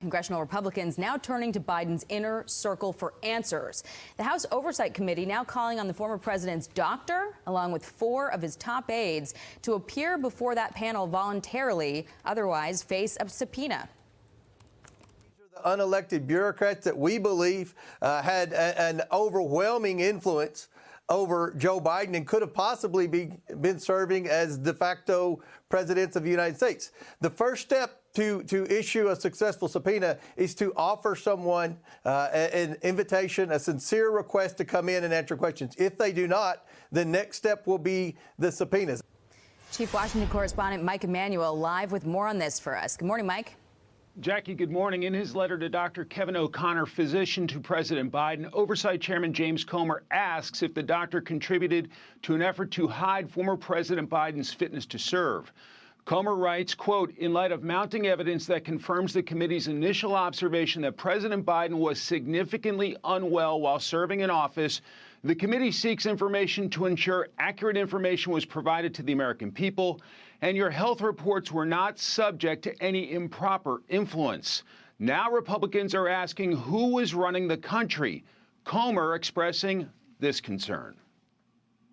Congressional Republicans now turning to Biden's inner circle for answers. The House Oversight Committee now calling on the former president's doctor, along with 4 of his top aides, to appear before that panel voluntarily, otherwise face a subpoena. The unelected bureaucrats that we believe had an overwhelming influence over Joe Biden and could have possibly been serving as de facto presidents of the United States. The first step to issue a successful subpoena is to offer someone an invitation, a sincere request to come in and answer questions. If they do not, the next step will be the subpoenas. Chief Washington correspondent Mike Emanuel live with more on this for us. Good morning, Mike. Jackie, good morning. In his letter to Dr. Kevin O'Connor, physician to President Biden, Oversight Chairman James Comer asks if the doctor contributed to an effort to hide former President Biden's fitness to serve. Comer writes, quote, in light of mounting evidence that confirms the committee's initial observation that President Biden was significantly unwell while serving in office, the committee seeks information to ensure accurate information was provided to the American people and your health reports were not subject to any improper influence. Now Republicans are asking who was running the country. Comer expressing this concern.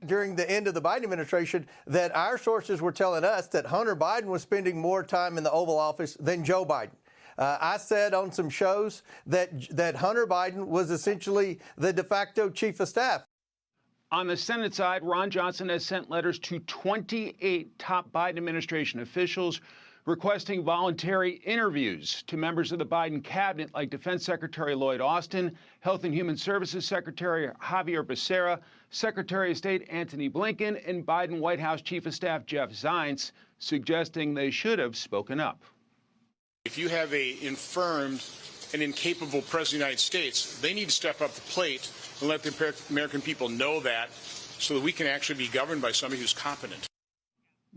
During the end of the Biden administration, that our sources were telling us that Hunter Biden was spending more time in the Oval Office than Joe Biden. I said on some shows that Hunter Biden was essentially the de facto chief of staff. On the Senate side, Ron Johnson has sent letters to 28 top Biden administration officials requesting voluntary interviews to members of the Biden cabinet like Defense Secretary Lloyd Austin, Health and Human Services Secretary Javier Becerra, Secretary of State Antony Blinken, and Biden White House Chief of Staff Jeff Zients, suggesting they should have spoken up. If you have an infirmed and incapable president of the United States, they need to step up the plate and let the American people know that so that we can actually be governed by somebody who's competent.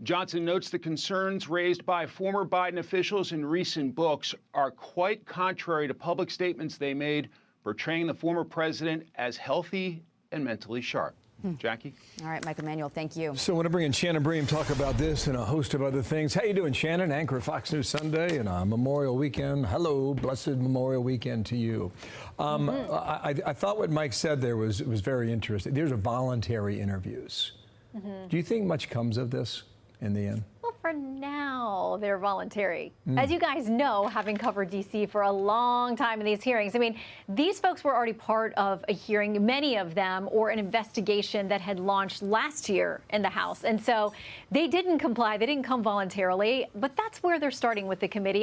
Johnson notes the concerns raised by former Biden officials in recent books are quite contrary to public statements they made portraying the former president as healthy and mentally sharp. Jackie? All right, Mike Emanuel, thank you. So I want to bring in Shannon Bream, talk about this and a host of other things. How you doing, Shannon? Anchor at Fox News Sunday and Memorial Weekend. Hello, blessed Memorial Weekend to you. I thought what Mike said there was very interesting. There's voluntary interviews. Do you think much comes of this in the end? Well, for now, they're voluntary. As you guys know, having covered D.C. for a long time in these hearings, I mean, these folks were already part of a hearing, many of them, or an investigation that had launched last year in the House. And so they didn't comply. They didn't come voluntarily. But that's where they're starting with the committee.